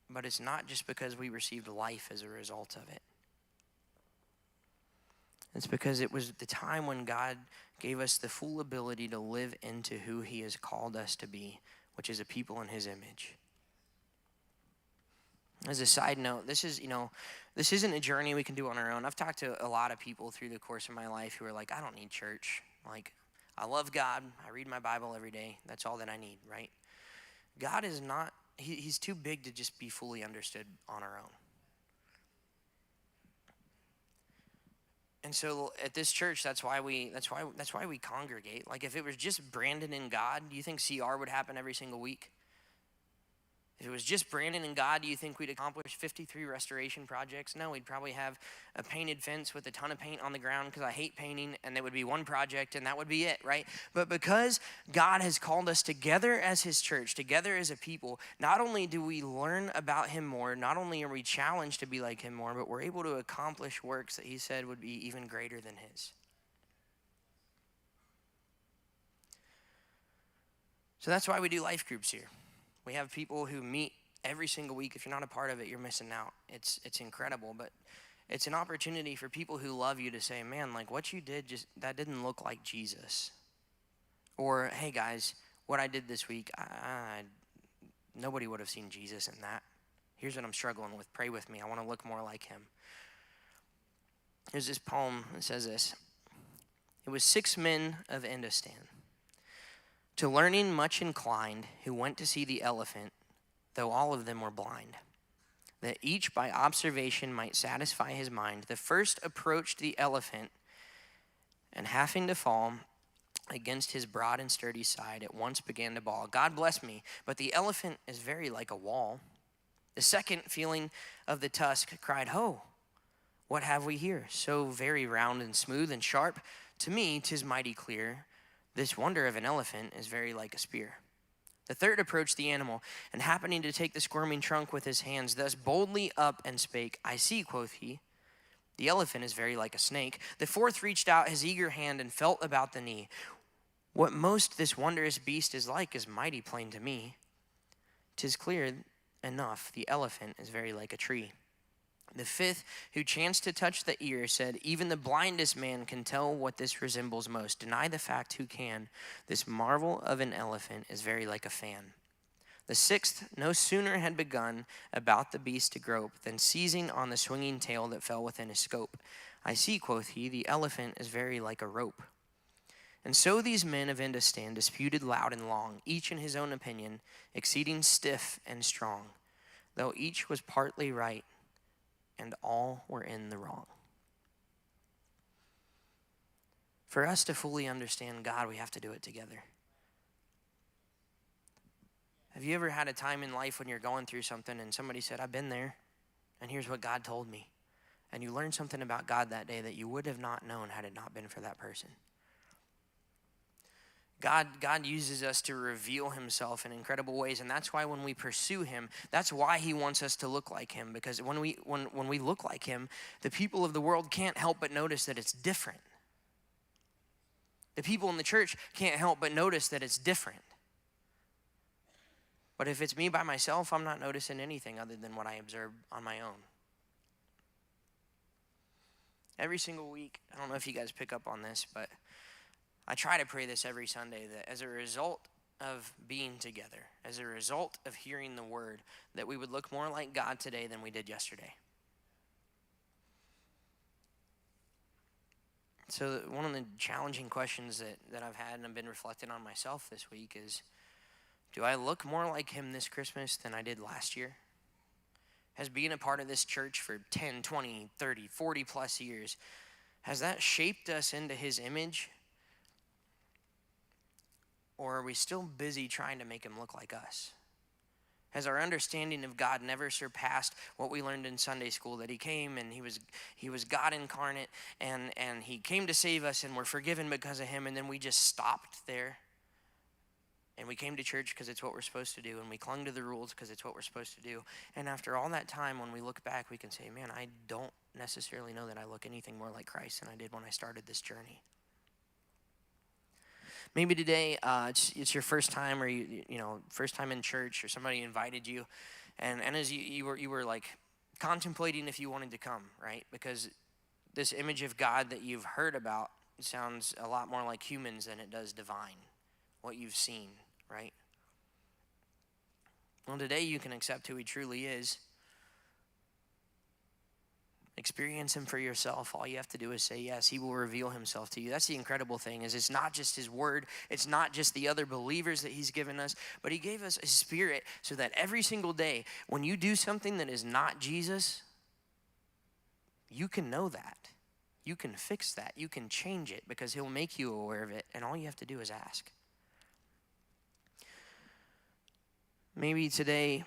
but it's not just because we received life as a result of it. It's because it was the time when God gave us the full ability to live into who he has called us to be, which is a people in his image. As a side note, this isn't a journey we can do on our own. I've talked to a lot of people through the course of my life who are like, I don't need church. Like, I love God. I read my Bible every day. That's all that I need, right? God is not, he's too big to just be fully understood on our own. And so at this church, that's why we congregate. Like, if it was just Brandon and God, do you think CR would happen every single week? If it was just Brandon and God, do you think we'd accomplish 53 restoration projects? No, we'd probably have a painted fence with a ton of paint on the ground because I hate painting, and there would be one project, and that would be it, right? But because God has called us together as his church, together as a people, not only do we learn about him more, not only are we challenged to be like him more, but we're able to accomplish works that he said would be even greater than his. So that's why we do life groups here. We have people who meet every single week. If you're not a part of it, you're missing out. It's incredible, but it's an opportunity for people who love you to say, man, like what you did, that didn't look like Jesus. Or, hey guys, what I did this week, nobody would have seen Jesus in that. Here's what I'm struggling with. Pray with me. I want to look more like him. There's this poem that says this. It was 6 men of Indostan, to learning much inclined, who went to see the elephant, though all of them were blind, that each by observation might satisfy his mind. The first approached the elephant, and having to fall against his broad and sturdy side, at once began to bawl, God bless me, but the elephant is very like a wall. The second, feeling of the tusk, cried, ho, what have we here? So very round and smooth and sharp, to me 'tis mighty clear. This wonder of an elephant is very like a spear. The third approached the animal, and happening to take the squirming trunk with his hands, thus boldly up and spake, I see, quoth he, the elephant is very like a snake. The fourth reached out his eager hand and felt about the knee. What most this wondrous beast is like is mighty plain to me. 'Tis clear enough, the elephant is very like a tree. The fifth, who chanced to touch the ear, said, even the blindest man can tell what this resembles most. Deny the fact who can. This marvel of an elephant is very like a fan. The sixth no sooner had begun about the beast to grope, than seizing on the swinging tail that fell within his scope. I see, quoth he, the elephant is very like a rope. And so these men of Indostan disputed loud and long, each in his own opinion, exceeding stiff and strong, though each was partly right, and all were in the wrong. For us to fully understand God, we have to do it together. Have you ever had a time in life when you're going through something and somebody said, I've been there, and here's what God told me. And you learned something about God that day that you would have not known had it not been for that person. God uses us to reveal himself in incredible ways, and that's why when we pursue him, that's why he wants us to look like him, because when we look like him, the people of the world can't help but notice that it's different. The people in the church can't help but notice that it's different. But if it's me by myself, I'm not noticing anything other than what I observe on my own. Every single week, I don't know if you guys pick up on this, but I try to pray this every Sunday, that as a result of being together, as a result of hearing the word, that we would look more like God today than we did yesterday. So one of the challenging questions that I've had and I've been reflecting on myself this week is, do I look more like him this Christmas than I did last year? Has being a part of this church for 10, 20, 30, 40 plus years, has that shaped us into his image? Or are we still busy trying to make him look like us? Has our understanding of God never surpassed what we learned in Sunday school, that he came and he was God incarnate, and he came to save us, and we're forgiven because of him, and then we just stopped there? And we came to church because it's what we're supposed to do, and we clung to the rules because it's what we're supposed to do. And after all that time, when we look back, we can say, man, I don't necessarily know that I look anything more like Christ than I did when I started this journey. Maybe today it's your first time, or you know, first time in church, or somebody invited you, and as you were like contemplating if you wanted to come, right? Because this image of God that you've heard about sounds a lot more like humans than it does divine, what you've seen, right? Well, today you can accept who he truly is. experience him for yourself. All you have to do is say yes. He will reveal himself to you. That's the incredible thing, is it's not just his word. It's not just the other believers that he's given us, but he gave us a spirit so that every single day when you do something that is not Jesus, you can know that. You can fix that. You can change it because he'll make you aware of it, and all you have to do is ask. Maybe today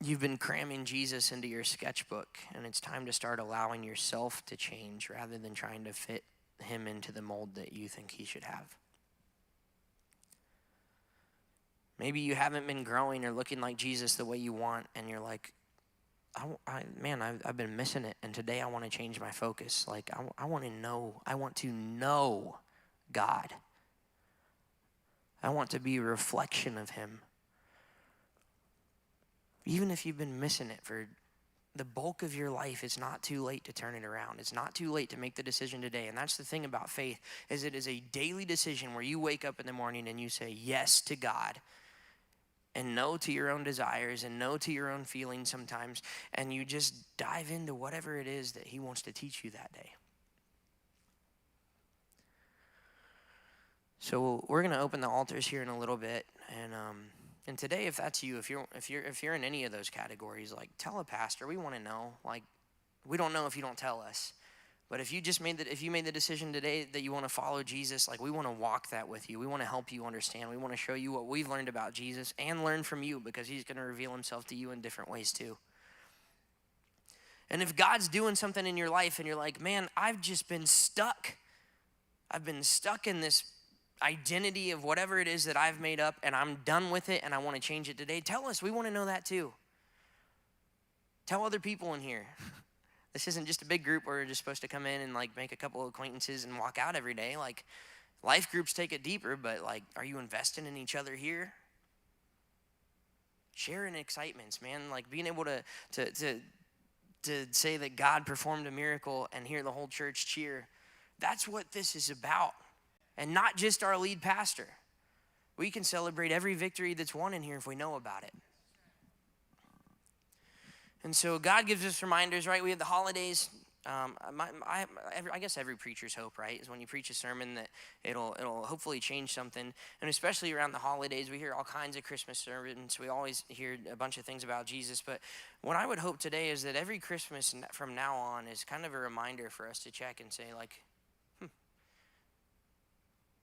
you've been cramming Jesus into your sketchbook, and it's time to start allowing yourself to change rather than trying to fit him into the mold that you think he should have. Maybe you haven't been growing or looking like Jesus the way you want, and you're like, I've been missing it, and today I want to change my focus. Like, I want to know God. I want to be a reflection of him. Even if you've been missing it for the bulk of your life, it's not too late to turn it around. It's not too late to make the decision today. And that's the thing about faith, is it is a daily decision where you wake up in the morning and you say yes to God and no to your own desires and no to your own feelings sometimes, and you just dive into whatever it is that he wants to teach you that day. So we're going to open the altars here in a little bit, and today, if that's you, if you're in any of those categories, like, tell a pastor. We want to know. Like, we don't know if you don't tell us, but if you made the decision today that you want to follow Jesus, like, we want to walk that with you. We want to help you understand. We want to show you what we've learned about Jesus and learn from you, because he's going to reveal himself to you in different ways too. And if God's doing something in your life and you're like, man, I've just been stuck. I've been stuck in this identity of whatever it is that I've made up, and I'm done with it and I want to change it today, tell us. We want to know that too. Tell other people in here. This isn't just a big group where we're just supposed to come in and, like, make a couple of acquaintances and walk out every day. Like, life groups take it deeper, but, like, are you investing in each other here? Sharing excitements, man. Like, being able to say that God performed a miracle and hear the whole church cheer. That's what this is about. And not just our lead pastor. We can celebrate every victory that's won in here if we know about it. And so God gives us reminders, right? We have the holidays. I guess every preacher's hope, right, is when you preach a sermon that it'll hopefully change something. And especially around the holidays, we hear all kinds of Christmas sermons. We always hear a bunch of things about Jesus. But what I would hope today is that every Christmas from now on is kind of a reminder for us to check and say, like,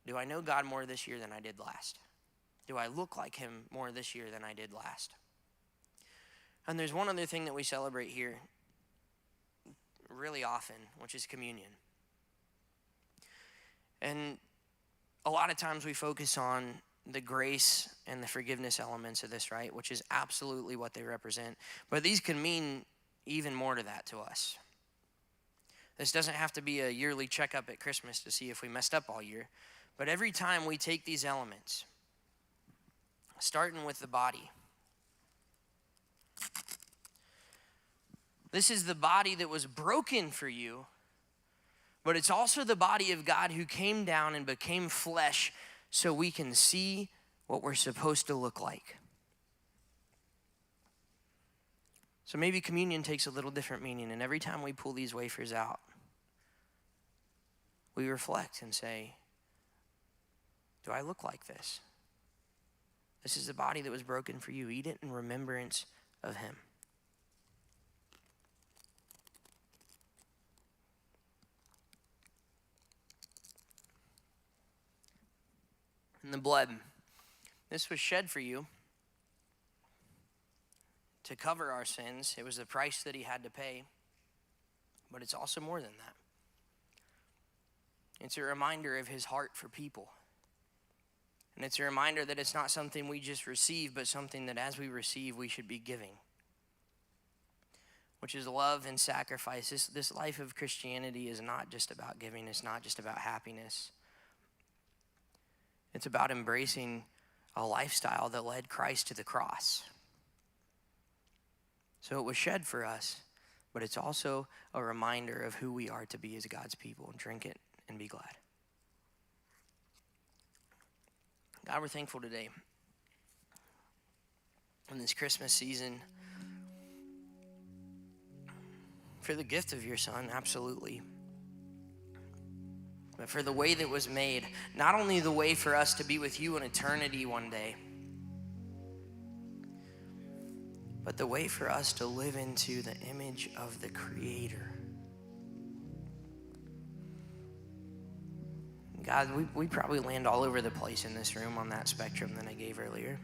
do I know God more this year than I did last? Do I look like him more this year than I did last? And there's one other thing that we celebrate here really often, which is communion. And a lot of times we focus on the grace and the forgiveness elements of this, right? Which is absolutely what they represent. But these can mean even more to that to us. This doesn't have to be a yearly checkup at Christmas to see if we messed up all year. But every time we take these elements, starting with the body. This is the body that was broken for you, but it's also the body of God who came down and became flesh so we can see what we're supposed to look like. So maybe communion takes a little different meaning, and every time we pull these wafers out, we reflect and say, do I look like this? This is the body that was broken for you. Eat it in remembrance of him. And the blood, this was shed for you to cover our sins. It was the price that he had to pay, but it's also more than that. It's a reminder of his heart for people. And it's a reminder that it's not something we just receive, but something that as we receive, we should be giving, which is love and sacrifice. This life of Christianity is not just about giving. It's not just about happiness. It's about embracing a lifestyle that led Christ to the cross. So it was shed for us, but it's also a reminder of who we are to be as God's people. Drink it and be glad. God, we're thankful today in this Christmas season for the gift of your son, absolutely. But for the way that was made, not only the way for us to be with you in eternity one day, but the way for us to live into the image of the Creator. God, we probably land all over the place in this room on that spectrum that I gave earlier.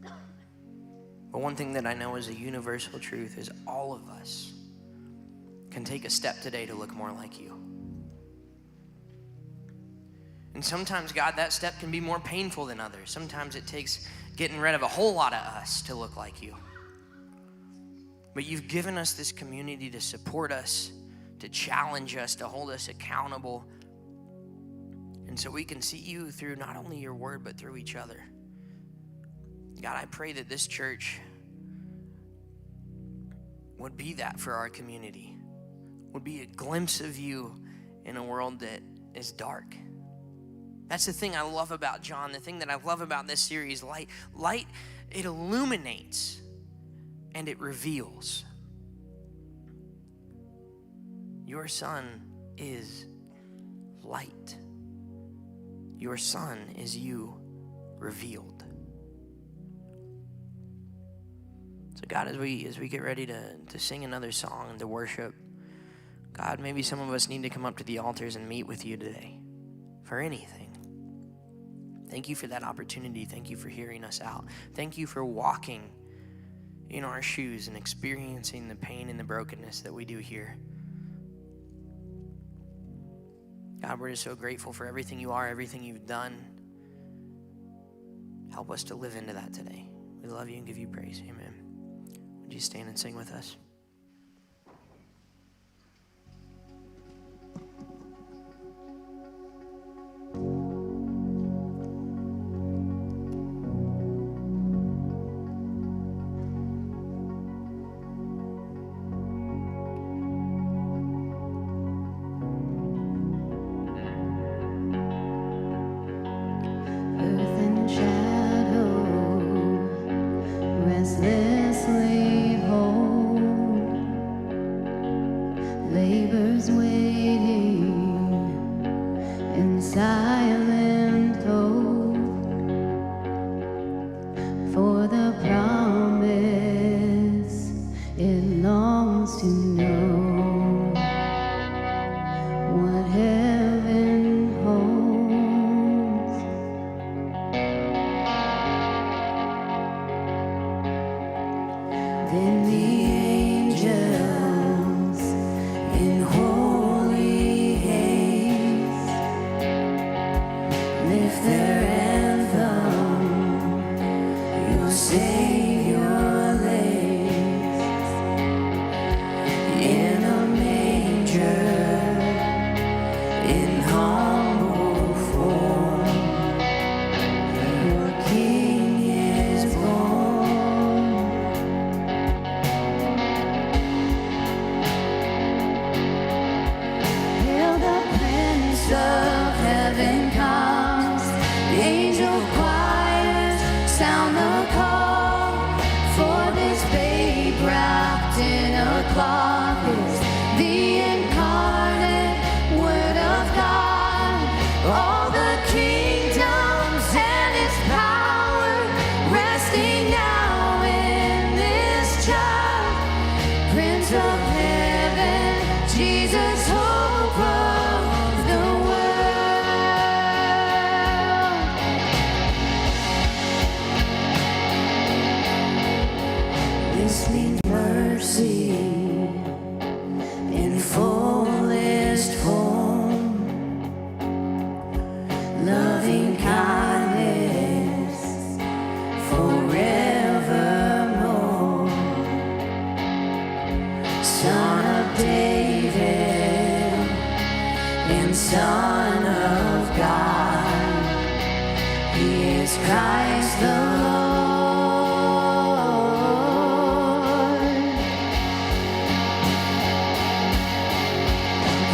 But one thing that I know is a universal truth is all of us can take a step today to look more like you. And sometimes, God, that step can be more painful than others. Sometimes it takes getting rid of a whole lot of us to look like you. But you've given us this community to support us, to challenge us, to hold us accountable. And so we can see you through not only your word, but through each other. God, I pray that this church would be that for our community, would be a glimpse of you in a world that is dark. That's the thing I love about John, the thing that I love about this series, light, it illuminates and it reveals. Your son is light. Your son is you revealed. So God, as we get ready to sing another song and to worship, God, maybe some of us need to come up to the altars and meet with you today for anything. Thank you for that opportunity. Thank you for hearing us out. Thank you for walking in our shoes and experiencing the pain and the brokenness that we do here. God, we're just so grateful for everything you are, everything you've done. Help us to live into that today. We love you and give you praise. Amen. Would you stand and sing with us? Earth and shadow restlessly hold, labor's waiting in silent hope for the promise it longs to know what heaven holds. Then the angels in holy haste lift their anthem, your Savior lays in a manger in humble form. Your King is born. Hail the Prince of Heaven comes, the angel choirs sound the call, for this babe wrapped in a cloth is the incarnate Word of God. All the kingdoms and its power resting now in this child, Prince of Heaven, Jesus, hope of the world. This means mercy in fullest form, loving kindness forevermore. Son of David and Son of God, He is Christ the Lord.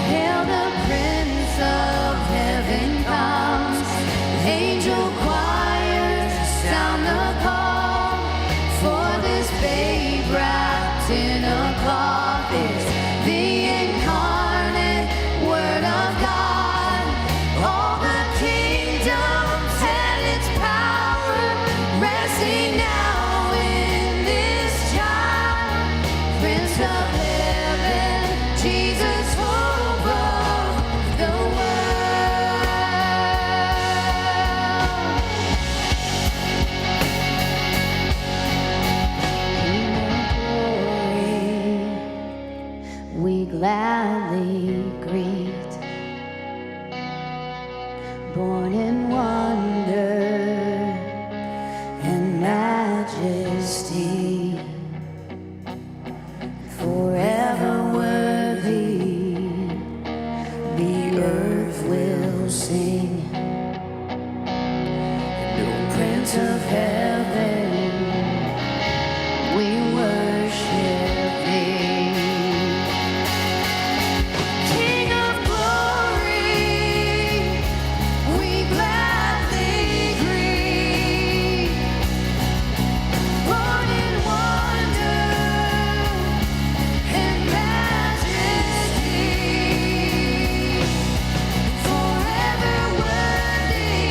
Hail the Prince of Heaven comes, angel choirs sound the call, for this babe wrapped in a cloth is resting now in this child, Prince of Heaven, Jesus, hope of the world. King of glory, we gladly greet. Born in wonder and majesty, forever worthy, the earth will sing. And O Prince of Heaven, we worship thee. King of glory, we gladly greet. Born in wonder and majesty, forever worthy,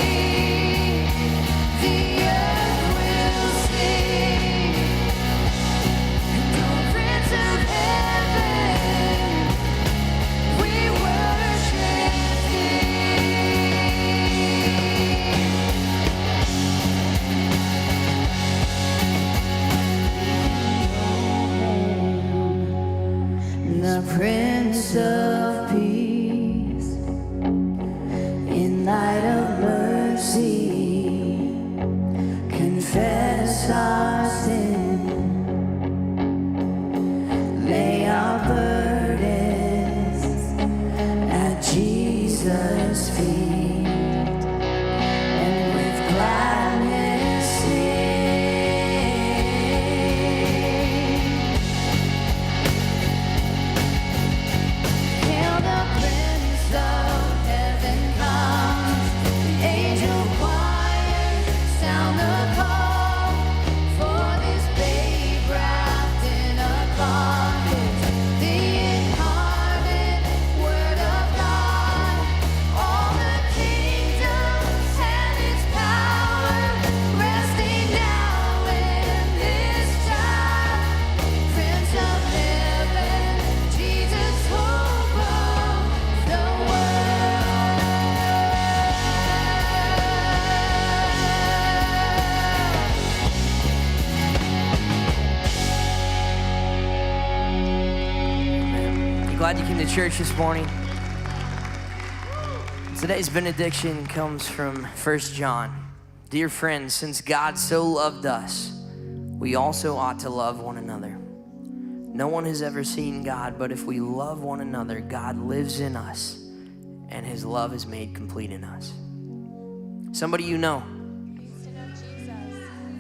the earth will sing. And O Prince of Heaven, we worship thee. The Prince of Peace, in light of mercy, confess our sin, lay our burdens at Jesus' feet, and with gladness sing. Hail the Prince of Heaven comes, the angel choirs sound the call, for this babe wrapped in a carpet, the incarnate Word of God. All the kingdoms and its power resting now in this child, Prince of Heaven, Jesus, hope of the world. You glad you came to church this morning? Today's benediction comes from 1 John. Dear friends, since God so loved us, we also ought to love one another. No one has ever seen God, but if we love one another, God lives in us, and his love is made complete in us. Somebody you know.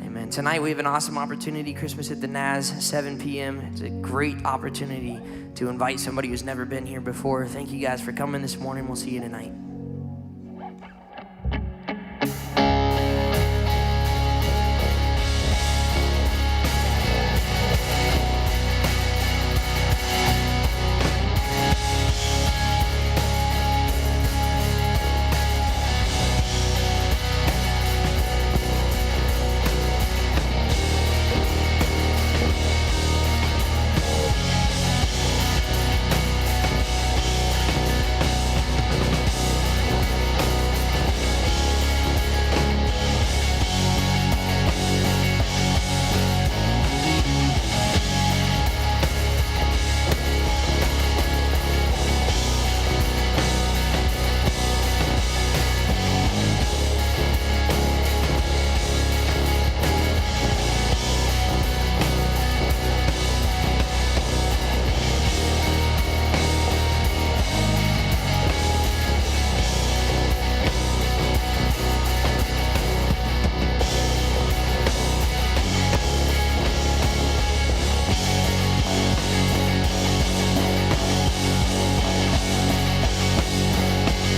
Amen. Tonight we have an awesome opportunity, Christmas at the Naz, 7 p.m. It's a great opportunity to invite somebody who's never been here before. Thank you guys for coming this morning. We'll see you tonight.